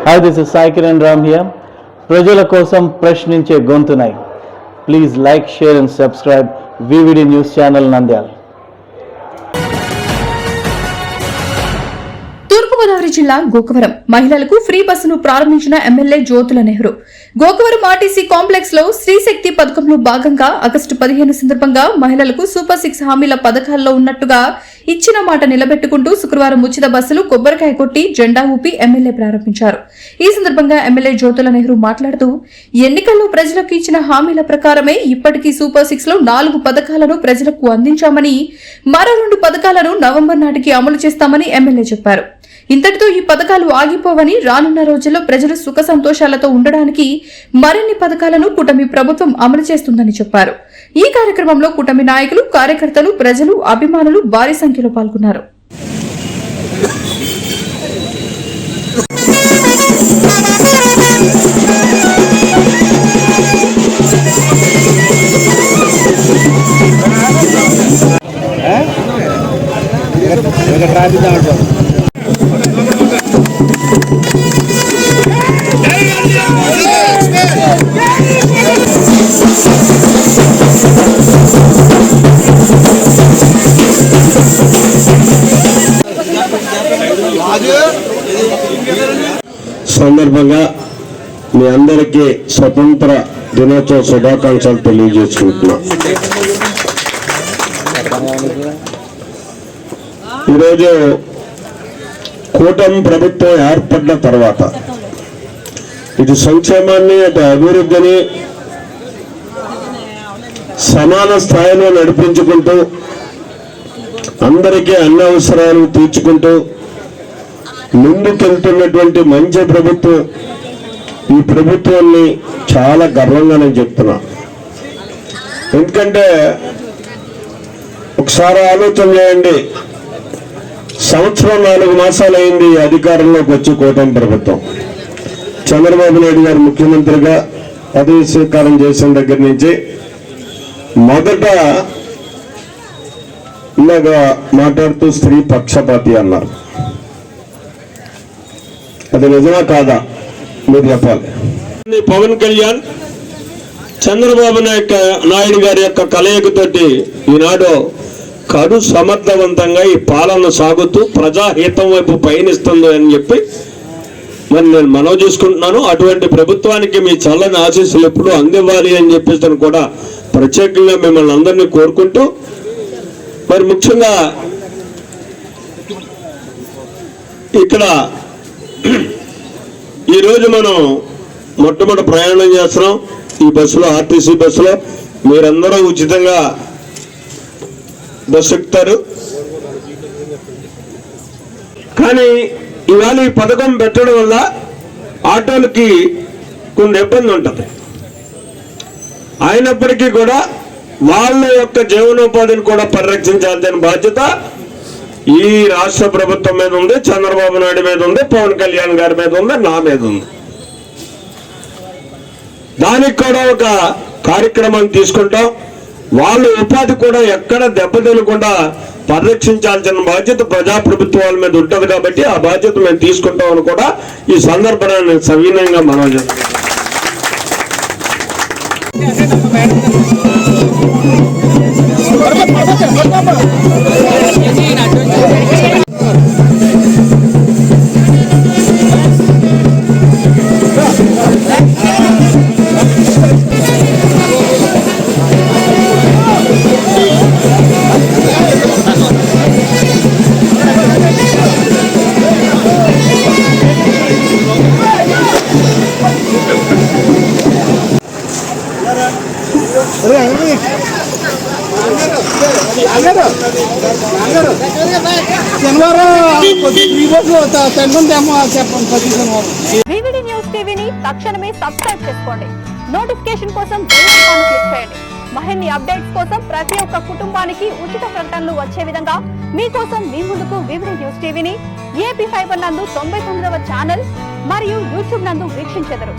Hi, this is Sai Kiran Ram here. ప్రజల కోసం ప్రశ్నించే గొంతునై. Please like, share and subscribe VVD News Channel Nandyal. తూర్పుగోదావరి జిల్లా గోకవరం మహిళలకు free బస్సును ప్రారంభించిన MLA Jyothula Nehru. Gokavaram RTC complex లో స్త్రీశక్తి పథకంలో భాగంగా ఆగస్టు 15 సందర్భంగా మహిళలకు సూపర్ 6 హామీల పథకాల్లో ఉన్నట్టుగా ఇచ్చిన మాట నిలబెట్టుకుంటూ శుక్రవారం ఉచిత బస్సులు కొబ్బరికాయ కొట్టి జెండా ఊపి ఎమ్మెల్యే ప్రారంభించారు. ఈ సందర్భంగా ఎమ్మెల్యే జ్యోతుల నెహ్రూ మాట్లాడుతూ ఎన్నికల్లో ప్రజలకు ఇచ్చిన హామీల ప్రకారమే ఇప్పటికీ సూపర్ 6 లో 4 పథకాలను ప్రజలకు అందించామని, మరో 2 పథకాలను నవంబర్ నాటికి అమలు చేస్తామని ఎమ్మెల్యే చెప్పారు. ఇంతటితో ఈ పథకాలు ఆగిపోవని, రానున్న రోజుల్లో ప్రజలు సుఖ సంతోషాలతో ఉండడానికి మరిన్ని పథకాలను కూటమి ప్రభుత్వం అమలు చేస్తుందని చెప్పారు. ఈ కార్యక్రమంలో కూటమి నాయకులు, కార్యకర్తలు, ప్రజలు, అభిమానులు భారీ సంఖ్యలో పాల్గొన్నారు. సందర్భంగా మీ అందరికీ స్వతంత్ర దినోత్సవ శుభాకాంక్షలు తెలియజేసుకుంటున్నా. ఈరోజు కూటమి ప్రభుత్వం ఏర్పడిన తర్వాత ఇటు సంక్షేమాన్ని, అటు అభివృద్ధిని సమాన స్థాయిలో నడిపించుకుంటూ అందరికీ అన్ని అవసరాలు తీర్చుకుంటూ ముందుకెళ్తున్నటువంటి మంచి ప్రభుత్వం. ఈ ప్రభుత్వాన్ని చాలా గర్వంగా నేను చెప్తున్నా. ఎందుకంటే ఒకసారి ఆలోచన చేయండి, సంవత్సరం 4 మాసాలు అయింది అధికారంలోకి వచ్చి కూటమి ప్రభుత్వం. చంద్రబాబు నాయుడు గారు ముఖ్యమంత్రిగా పదవి స్వీకారం చేసిన దగ్గర నుంచి మొదట ఇలాగ మాట్లాడుతూ స్త్రీ పక్షపాతి అన్నారు. అది నిజమా కాదా మీరు చెప్పాలి. పవన్ కళ్యాణ్, చంద్రబాబు నాయుడు గారి యొక్క కలయికతోటి ఈనాడు కడు సమర్థవంతంగా ఈ పాలన సాగుతూ ప్రజాహితం వైపు పయనిస్తుంది అని చెప్పి మరి నేను మనవి చేసుకుంటున్నాను. అటువంటి ప్రభుత్వానికి మీ చల్లని ఆశీస్సులు ఎప్పుడు అందివ్వాలి అని చెప్పేసి కూడా ప్రత్యేకంగా మిమ్మల్ని అందరినీ కోరుకుంటూ, మరి ముఖ్యంగా ఇక్కడ ఈరోజు మనం మొట్టమొదటి ప్రయాణం చేస్తున్నాం ఈ బస్సులో, ఆర్టీసీ బస్సులో. మీరందరూ ఉచితంగా బస్సు ఎక్కుతారు. కానీ ఇవాళ ఈ పథకం పెట్టడం వల్ల ఆటోలకి కొన్ని ఇబ్బంది ఉంటుంది. అయినప్పటికీ కూడా వాళ్ళ యొక్క జీవనోపాధిని కూడా పరిరక్షించాల్సిన బాధ్యత ఈ రాష్ట్ర ప్రభుత్వం మీద ఉంది, చంద్రబాబు నాయుడు మీద ఉంది, పవన్ కళ్యాణ్ గారి మీద ఉంది, నా మీద ఉంది. దానికి కూడా ఒక కార్యక్రమం తీసుకుంటాం. వాళ్ళ ఉపాధి కూడా ఎక్కడ దెబ్బతినకుండా పరిరక్షించాల్సిన బాధ్యత ప్రజాప్రభుత్వాల మీద ఉంటుంది. కాబట్టి ఆ బాధ్యత మేము తీసుకుంటామని కూడా ఈ సందర్భాన్ని సవినయంగా మనం చేస్తాం. VVD న్యూస్ టీవీని తక్షణమే సబ్స్క్రైబ్ చేసుకోండి. నోటిఫికేషన్ కోసం బెల్ ఐకాన్ క్లిక్ చేయండి. మరిన్ని అప్డేట్స్ కోసం ప్రతి ఒక్క కుటుంబానికి ఉచిత ప్రకటనలు వచ్చే విధంగా మీకోసం మీ ముందుకు VVD న్యూస్ టీవీని AP ఫైబర్ నందు 99వ ఛానల్ మరియు యూట్యూబ్ నందు వీక్షించెదరు.